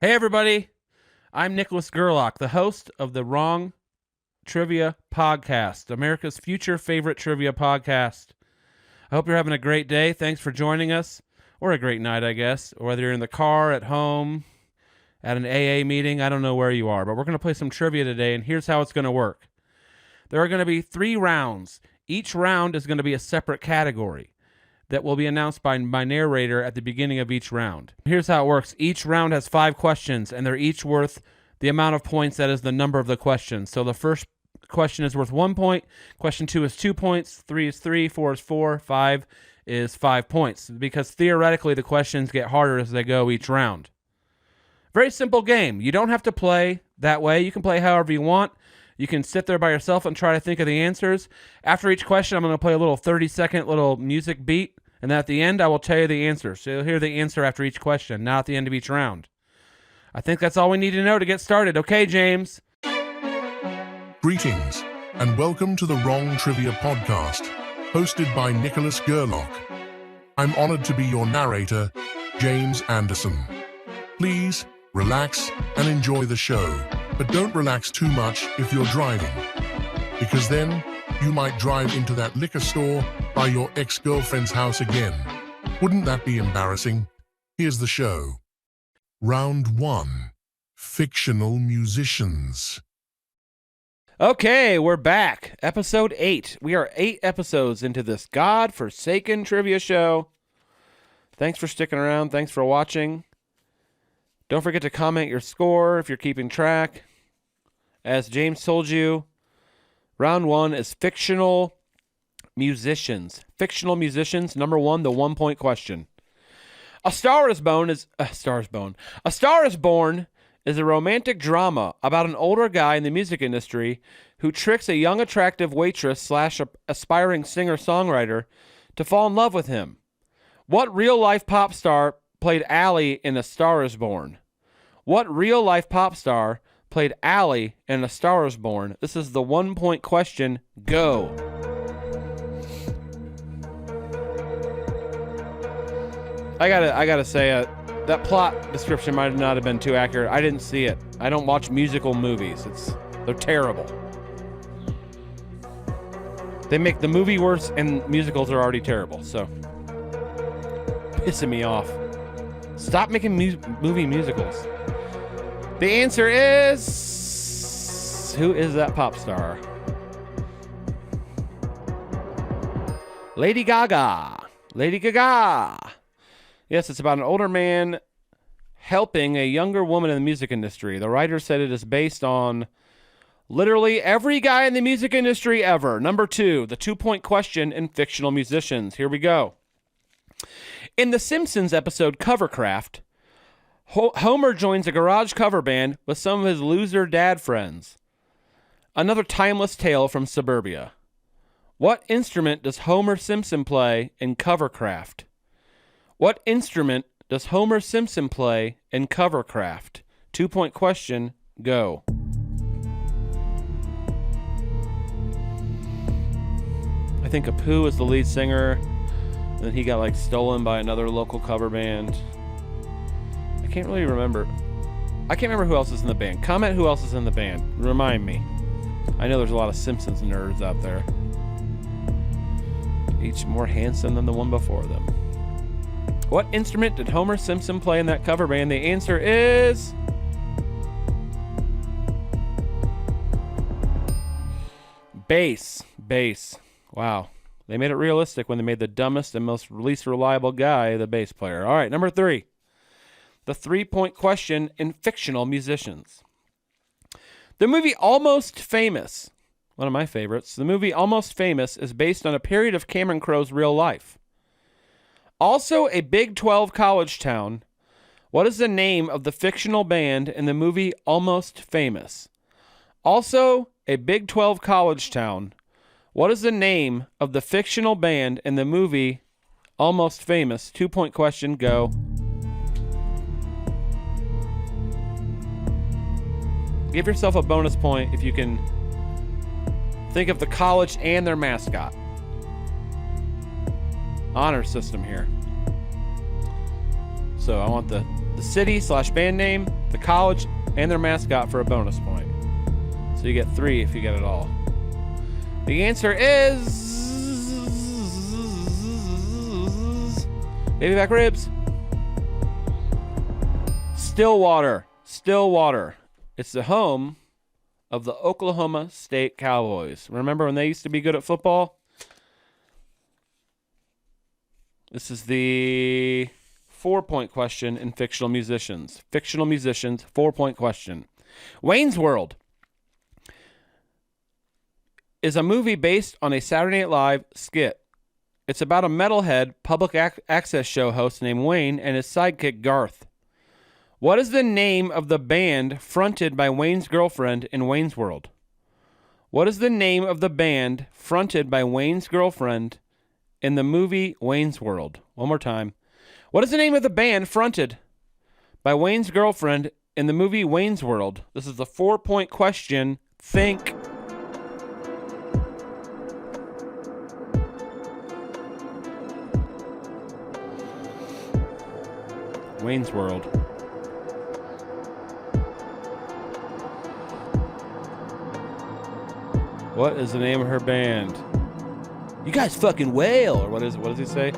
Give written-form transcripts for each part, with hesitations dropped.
Hey everybody, I'm Nicholas Gerlach, the host of the Wrong Trivia Podcast, America's future favorite trivia podcast. I hope you're having a great day. Thanks for joining us, or a great night, I guess, or whether you're in the car, at home, at an AA meeting. I don't know where you are, but we're going to play some trivia today, and here's how it's going to work. There are going to be 3 rounds. Each round is going to be a separate category that will be announced by my narrator at the beginning of each round. Here's how it works. Each round has 5 questions, and they're each worth the amount of points that is the number of the questions. So the first question is worth 1 point, question 2 is 2 points, 3 is 3, 4 is 4, 5 is 5 points, because theoretically the questions get harder as they go each round. Very simple game. You don't have to play that way. You can play however you want. You can sit there by yourself and try to think of the answers. After each question, I'm going to play a little 30-second little music beat, and then at the end, I will tell you the answer. So you'll hear the answer after each question, not at the end of each round. I think that's all we need to know to get started. Okay, James? Greetings, and welcome to the Wrong Trivia Podcast, hosted by Nicholas Gerlach. I'm honored to be your narrator, James Anderson. Please relax and enjoy the show, but don't relax too much if you're driving, because then you might drive into that liquor store by your ex-girlfriend's house again. Wouldn't that be embarrassing? Here's the show. Round 1. Fictional Musicians. Okay, we're back. Episode 8. We are 8 episodes into this God-forsaken trivia show. Thanks for sticking around. Thanks for watching. Don't forget to comment your score if you're keeping track. As James told you, round 1 is fictional musicians. Fictional musicians. Number 1, the 1-point question. A Star is Born is a romantic drama about an older guy in the music industry who tricks a young attractive waitress / aspiring singer-songwriter to fall in love with him. What real-life pop star played Allie in A Star is Born? What real-life pop star played Allie in A Star is Born? This is the 1-point question. Go. I gotta say, that plot description might not have been too accurate. I didn't see it. I don't watch musical movies. They're terrible. They make the movie worse, and musicals are already terrible. So, pissing me off. Stop making movie musicals. The answer is... Who is that pop star? Lady Gaga. Lady Gaga. Yes, it's about an older man helping a younger woman in the music industry. The writer said it is based on literally every guy in the music industry ever. Number 2, the 2-point question in fictional musicians. Here we go. In The Simpsons episode Covercraft, Homer joins a garage cover band with some of his loser dad friends. Another timeless tale from suburbia. What instrument does Homer Simpson play in Covercraft? What instrument does Homer Simpson play in Covercraft? 2-point question, go. I think Apu is the lead singer, and then he got stolen by another local cover band. I can't really remember. I can't remember who else is in the band. Comment who else is in the band. Remind me. I know there's a lot of Simpsons nerds out there. Each more handsome than the one before them. What instrument did Homer Simpson play in that cover band? The answer is... bass. Bass. Wow. They made it realistic when they made the dumbest and most least reliable guy the bass player. All right, number 3. The 3-point question in fictional musicians. The movie Almost Famous, one of my favorites, the movie Almost Famous is based on a period of Cameron Crowe's real life. Also a Big 12 college town, what is the name of the fictional band in the movie Almost Famous? Also a Big 12 college town, what is the name of the fictional band in the movie Almost Famous? 2-point question, go. Give yourself a bonus point if you can think of the college and their mascot. Honor system here. So I want the city / band name, the college, and their mascot for a bonus point. So you get 3 if you get it all. The answer is baby back ribs. Stillwater. It's the home of the Oklahoma State Cowboys. Remember when they used to be good at football? This is the 4-point question in Fictional Musicians. Fictional Musicians, 4-point question. Wayne's World is a movie based on a Saturday Night Live skit. It's about a metalhead public access show host named Wayne and his sidekick Garth. What is the name of the band fronted by Wayne's girlfriend in Wayne's World? What is the name of the band fronted by Wayne's girlfriend in the movie Wayne's World? One more time. What is the name of the band fronted by Wayne's girlfriend in the movie Wayne's World? This is the 4-point question. Think. Wayne's World. What is the name of her band? You guys fucking whale, or what does he say?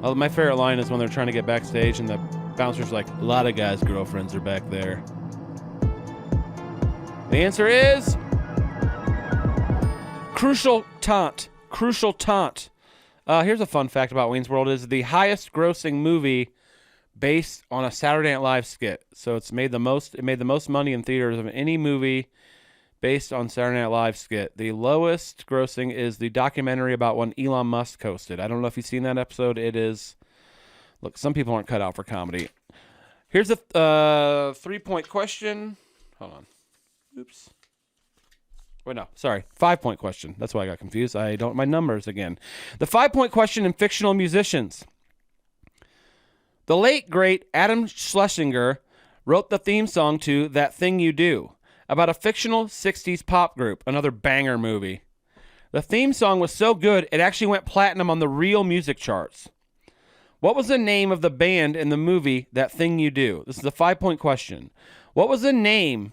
Oh, my favorite line is when they're trying to get backstage and the bouncer's like, a lot of guys' girlfriends are back there. The answer is Crucial Taunt. Crucial Taunt. Here's a fun fact about Wayne's World: is the highest grossing movie based on a Saturday Night Live skit. So it made the most money in theaters of any movie based on Saturday Night Live skit. The lowest grossing is the documentary about when Elon Musk hosted. I don't know if you've seen that episode. It is, look, some people aren't cut out for comedy. Here's a 3-point question. Hold on. Oops. Wait, no, sorry. 5-point question. That's why I got confused. My numbers again. The 5-point question in Fictional Musicians. The late, great Adam Schlesinger wrote the theme song to That Thing You Do, about a fictional 60s pop group, another banger movie. The theme song was so good, it actually went platinum on the real music charts. What was the name of the band in the movie That Thing You Do? This is a 5-point question. What was the name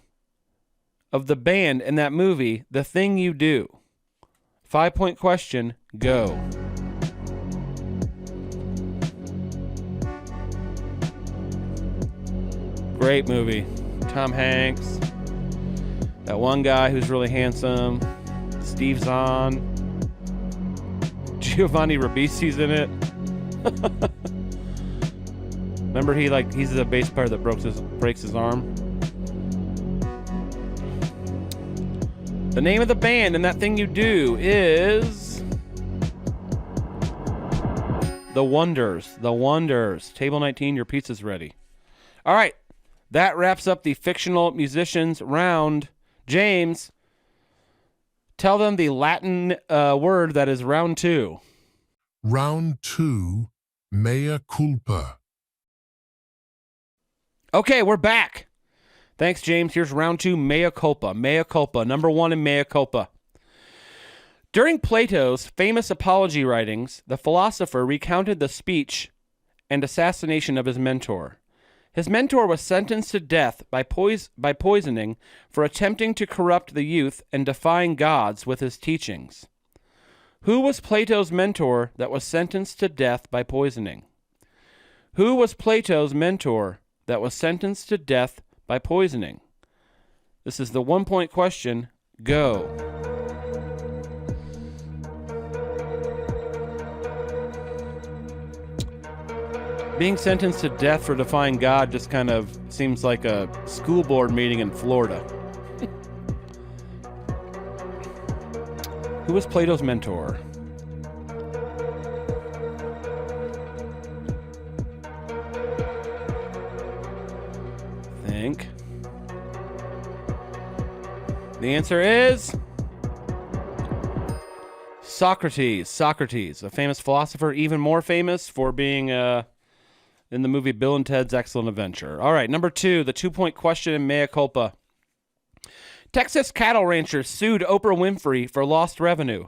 of the band in that movie, The Thing You Do? 5-point question, go. Great movie. Tom Hanks. That one guy who's really handsome. Steve Zahn. Giovanni Ribisi's in it. Remember he's the bass player that breaks his arm. The name of the band and That Thing You Do is The Wonders. The Wonders. Table 19, your pizza's ready. All right. That wraps up the Fictional Musicians round. James, tell them the Latin word that is round 2. Round 2, Mea Culpa. Okay, we're back. Thanks, James. Here's round 2, Mea Culpa. Mea Culpa, number 1 in Mea Culpa. During Plato's famous apology writings, the philosopher recounted the speech and assassination of his mentor. His mentor was sentenced to death by poisoning for attempting to corrupt the youth and defying gods with his teachings. Who was Plato's mentor that was sentenced to death by poisoning? Who was Plato's mentor that was sentenced to death by poisoning? This is the 1-point question. Go. Being sentenced to death for defying God just kind of seems like a school board meeting in Florida. Who was Plato's mentor? Think. The answer is Socrates. Socrates, a famous philosopher, even more famous for being in the movie Bill and Ted's Excellent Adventure. All right, number 2, the 2-point question in Mea Culpa. Texas cattle ranchers sued Oprah Winfrey for lost revenue.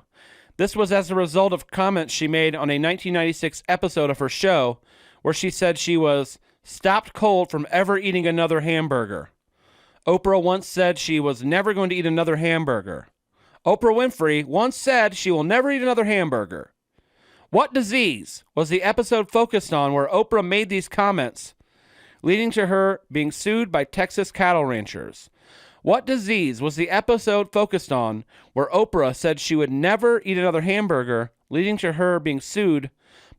This was as a result of comments she made on a 1996 episode of her show where she said she was stopped cold from ever eating another hamburger? Oprah once said she was never going to eat another hamburger. Oprah Winfrey once said she will never eat another hamburger. What disease was the episode focused on where Oprah made these comments, leading to her being sued by Texas cattle ranchers? What disease was the episode focused on where Oprah said she would never eat another hamburger, leading to her being sued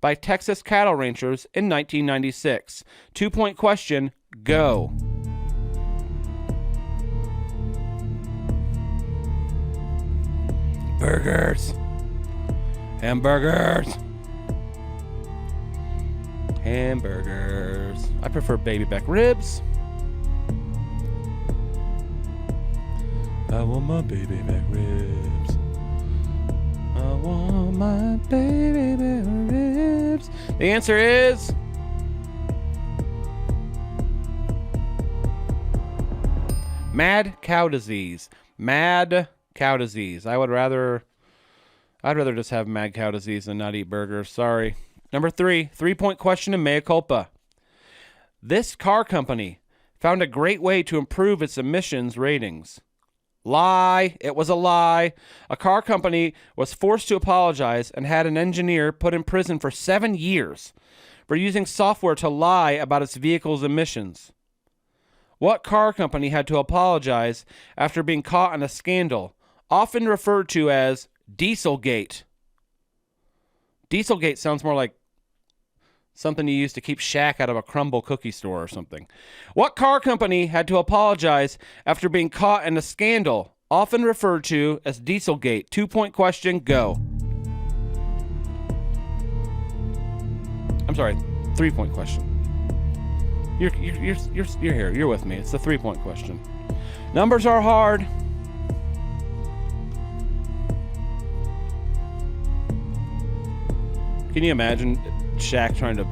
by Texas cattle ranchers in 1996? 2-point question, go. Burgers. Hamburgers. Hamburgers. I prefer baby back ribs. I want my baby back ribs. I want my baby back ribs. The answer is mad cow disease. Mad cow disease. I'd rather just have mad cow disease than not eat burgers. Sorry. Number 3, 3-point question in Mea Culpa. This car company found a great way to improve its emissions ratings. Lie. It was a lie. A car company was forced to apologize and had an engineer put in prison for 7 years for using software to lie about its vehicle's emissions. What car company had to apologize after being caught in a scandal, often referred to as Dieselgate? Dieselgate sounds more like something you used to keep Shaq out of a crumble cookie store or something. What car company had to apologize after being caught in a scandal, often referred to as Dieselgate? 2-point question, go. I'm sorry, 3-point question. You're here. You're with me. It's the 3-point question. Numbers are hard. Can you imagine Shaq trying to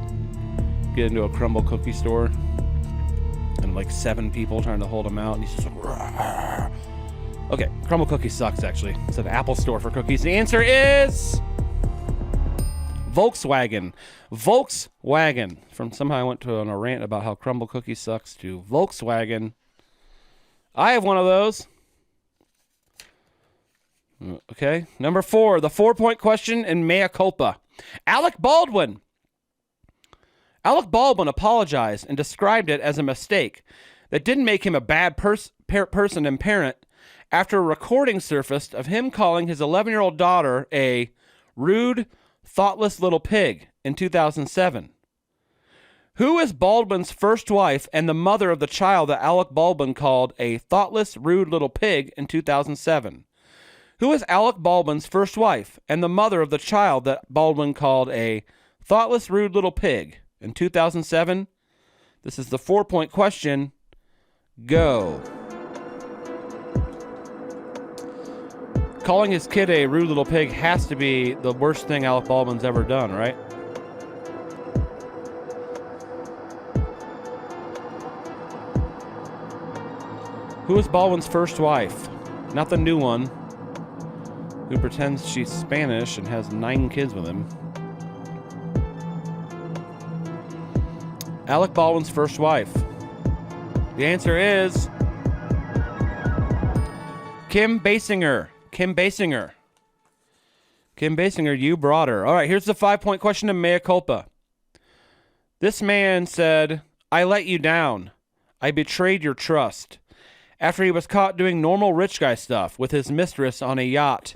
get into a crumble cookie store and like 7 people trying to hold him out, and he's just like, rawr. Okay, crumble cookie sucks, actually. It's an Apple store for cookies. The answer is Volkswagen. Volkswagen. From somehow I went on a rant about how crumble cookie sucks to Volkswagen. I have one of those. Okay, number 4, the 4-point question in Mea Culpa. Alec Baldwin apologized and described it as a mistake that didn't make him a bad person and parent after a recording surfaced of him calling his 11-year-old daughter a rude, thoughtless little pig in 2007. Who is Baldwin's first wife and the mother of the child that Alec Baldwin called a thoughtless, rude little pig in 2007? Who is Alec Baldwin's first wife and the mother of the child that Baldwin called a thoughtless, rude little pig in 2007? This is the 4-point question. Go. Calling his kid a rude little pig has to be the worst thing Alec Baldwin's ever done, right? Who is Baldwin's first wife? Not the new one, who pretends she's Spanish and has 9 kids with him. Alec Baldwin's first wife. The answer is Kim Basinger. Kim Basinger. Kim Basinger, you brought her. All right, here's the 5-point question of Mea Culpa. This man said, "I let you down. I betrayed your trust," after he was caught doing normal rich guy stuff with his mistress on a yacht.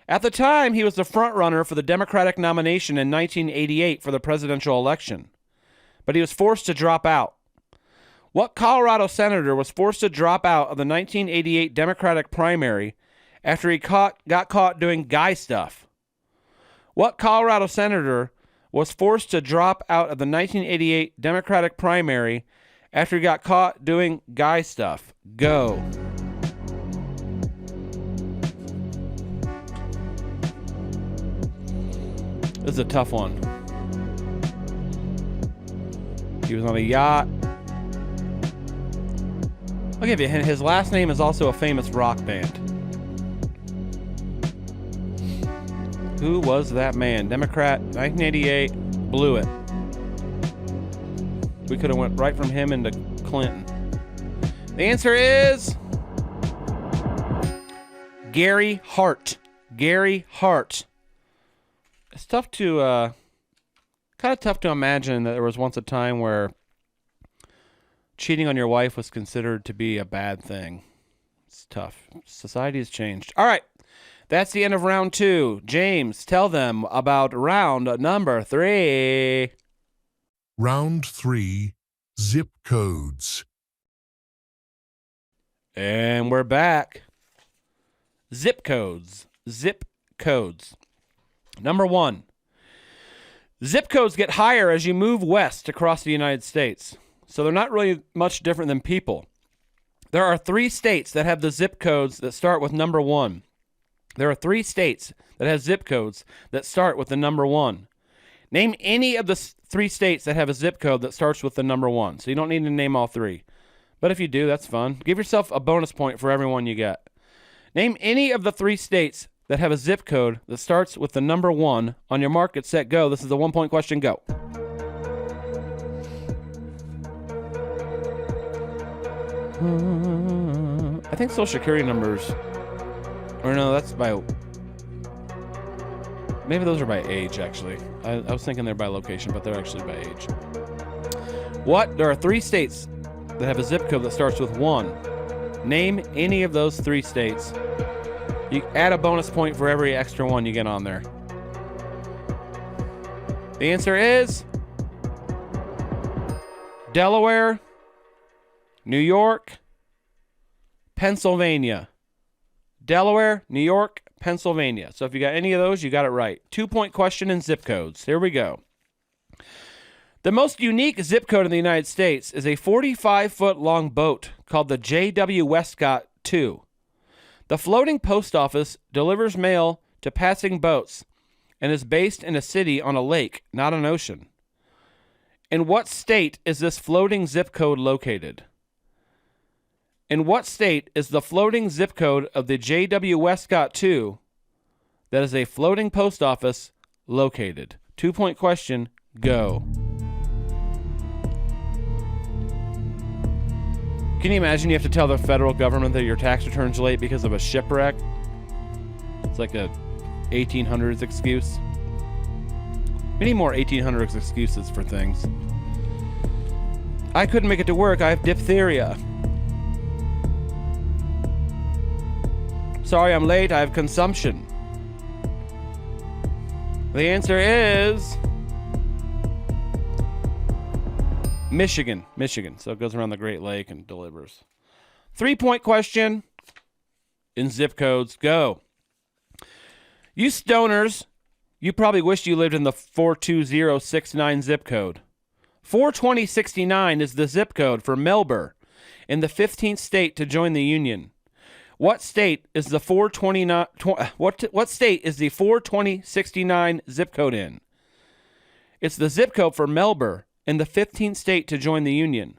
At the time, he was the front runner for the Democratic nomination in 1988 for the presidential election, but he was forced to drop out. What Colorado senator was forced to drop out of the 1988 Democratic primary after he got caught doing guy stuff? What Colorado senator was forced to drop out of the 1988 Democratic primary after he got caught doing guy stuff? Go. This is a tough one. He was on a yacht. I'll give you a hint. His last name is also a famous rock band. Who was that man? Democrat, 1988, blew it. We could have went right from him into Clinton. The answer is Gary Hart. Gary Hart. It's tough to, kind of tough to imagine that there was once a time where cheating on your wife was considered to be a bad thing. It's tough. Society has changed. All right. That's the end of round 2. James, tell them about round number 3. Round 3, zip codes. And we're back. Zip codes. Zip codes. Number 1. Zip codes get higher as you move west across the United States. So they're not really much different than people. There are 3 states that have the zip codes that start with number 1. There are 3 states that have zip codes that start with the number 1. Name any of the 3 states that have a zip code that starts with the number 1. So you don't need to name all 3. But if you do, that's fun. Give yourself a bonus point for every one you get. Name any of the 3 states that have a zip code that starts with the number 1. On your mark, get set, go. This is the 1-point question, go. I think Social Security numbers, or no, that's by, maybe those are by age, actually. I was thinking they're by location, but they're actually by age. There are 3 states that have a zip code that starts with 1. Name any of those 3 states. You add a bonus point for every extra one you get on there. The answer is Delaware, New York, Pennsylvania. Delaware, New York, Pennsylvania. So if you got any of those, you got it right. 2-point question in zip codes. Here we go. The most unique zip code in the United States is a 45-foot long boat called the J.W. Westcott II. The floating post office delivers mail to passing boats and is based in a city on a lake, not an ocean. In what state is this floating zip code located? In what state is the floating zip code of the J.W. Westcott II that is a floating post office located? 2-point question, go. Can you imagine you have to tell the federal government that your tax return's late because of a shipwreck? It's like a 1800s excuse. We need more 1800s excuses for things. I couldn't make it to work. I have diphtheria. Sorry, I'm late. I have consumption. The answer is Michigan. So it goes around the Great Lake and delivers. 3-point question in zip codes. Go. You stoners, you probably wish you lived in the 42069 zip code. 42069 is the zip code for Melbourne in the 15th state to join the Union. What state is the 42069 zip code in? It's the zip code for Melbourne in the 15th state to join the Union.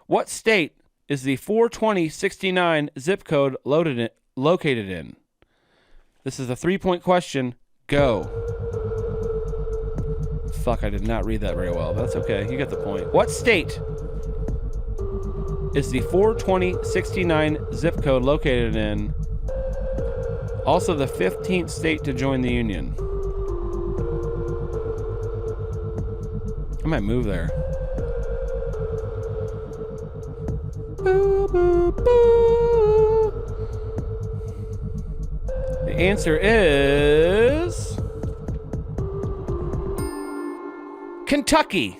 What state is the 42069 zip code located in? This is a 3-point question. Go. Fuck, I did not read that very well. That's okay. You get the point. What state is the 42069 zip code located in? Also the 15th state to join the Union. I might move there. Boo, boo, boo. The answer is Kentucky.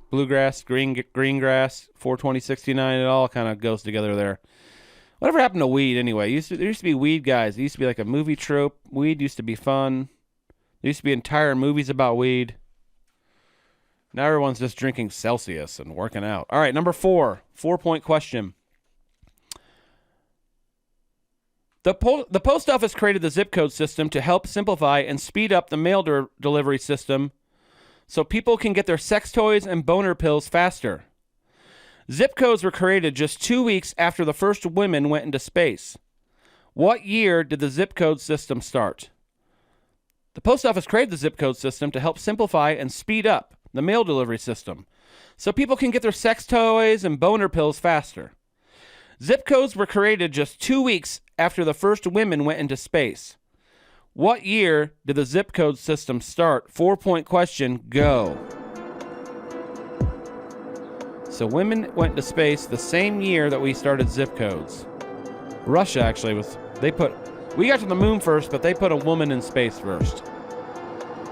Bluegrass, green grass, 42069, it all kind of goes together there. Whatever happened to weed anyway? There used to be weed guys. It used to be like a movie trope. Weed used to be fun. There used to be entire movies about weed. Now everyone's just drinking Celsius and working out. All right, number 4. 4-point question. The post office created the zip code system to help simplify and speed up the mail delivery system so people can get their sex toys and boner pills faster. Zip codes were created just 2 weeks after the first women went into space. What year did the zip code system start? The post office created the zip code system to help simplify and speed up the mail delivery system so people can get their sex toys and boner pills faster. Zip codes were created just 2 weeks after the first women went into space. What year did the zip code system start? 4-point question, go. So women went to space the same year that we started zip codes. Russia actually we got to the moon first, but they put a woman in space first.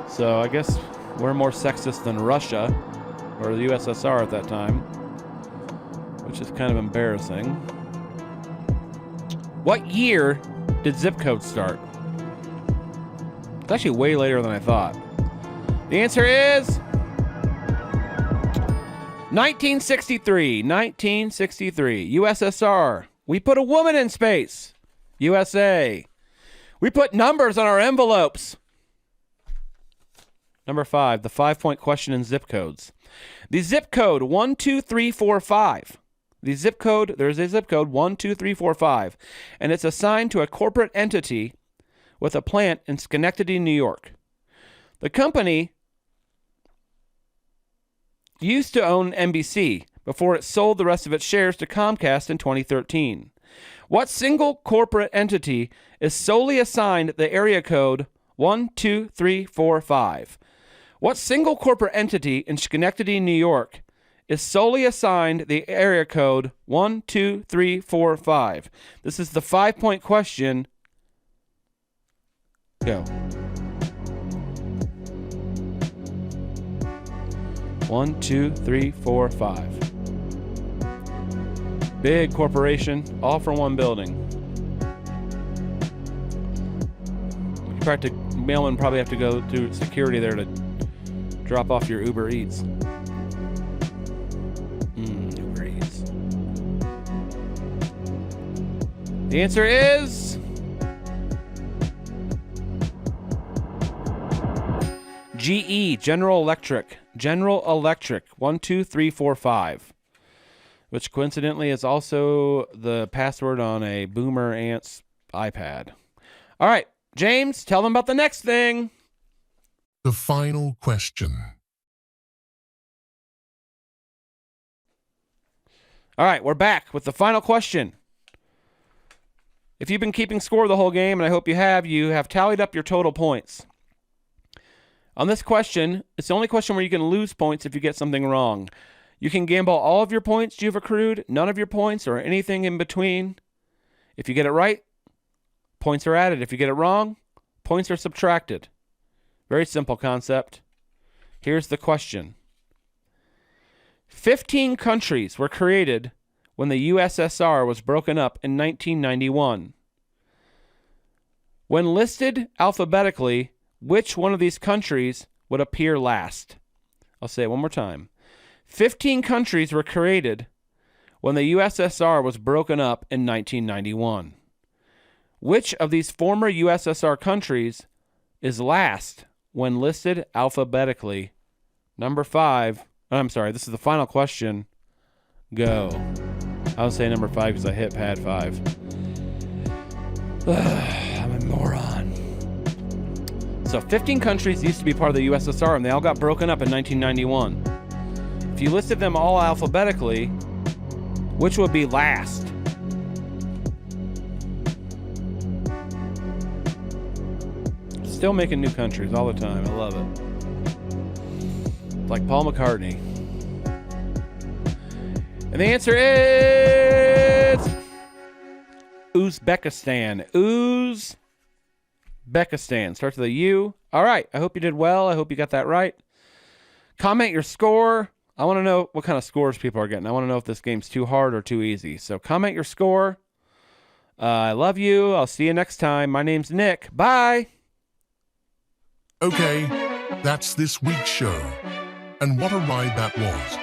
So I guess we're more sexist than Russia, or the USSR at that time, which is kind of embarrassing. What year did zip codes start? It's actually way later than I thought. The answer is 1963. 1963. USSR. We put a woman in space. USA. We put numbers on our envelopes. Number 5, the 5-point question in zip codes. The zip code 12345. There's a zip code 12345, and it's assigned to a corporate entity with a plant in Schenectady, New York. The company used to own NBC before it sold the rest of its shares to Comcast in 2013. What single corporate entity is solely assigned the area code 12345? What single corporate entity in Schenectady, New York is solely assigned the area code 12345? This is the 5-point question. Go. 1, 2, 3, 4, 5. Big corporation, all for one building. Mailman probably have to go through security there to drop off your Uber Eats. Uber Eats. The answer is GE, General Electric. General Electric, 1, 2, 3, 4, 5. Which coincidentally is also the password on a Boomer Ants iPad. All right, James, tell them about the next thing. The final question. All right, we're back with the final question. If you've been keeping score the whole game, and I hope you have tallied up your total points. On this question, it's the only question where you can lose points if you get something wrong. You can gamble all of your points you've accrued, none of your points, or anything in between. If you get it right, points are added. If you get it wrong, points are subtracted. Very simple concept. Here's the question. 15 countries were created when the USSR was broken up in 1991. When listed alphabetically, which one of these countries would appear last? I'll say it one more time. 15 countries were created when the USSR was broken up in 1991. Which of these former USSR countries is last when listed alphabetically? Number 5. I'm sorry, this is the final question. Go. I'll say number 5 because I hit pad 5. I'm a moron. So 15 countries used to be part of the USSR, and they all got broken up in 1991. If you listed them all alphabetically, which would be last? Still making new countries all the time. I love it. Like Paul McCartney. And the answer is Uzbekistan. Uzbekistan. Starts with a U. All right. I hope you did well. I hope you got that right. Comment your score. I want to know what kind of scores people are getting. I want to know if this game's too hard or too easy. So comment your score. I love you. I'll see you next time. My name's Nick. Bye. Okay, that's this week's show. And what a ride that was.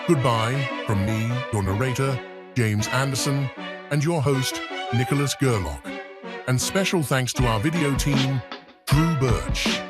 Goodbye from me, your narrator, James Anderson, and your host, Nicholas Gerlock. And special thanks to our video team, Drew Birch.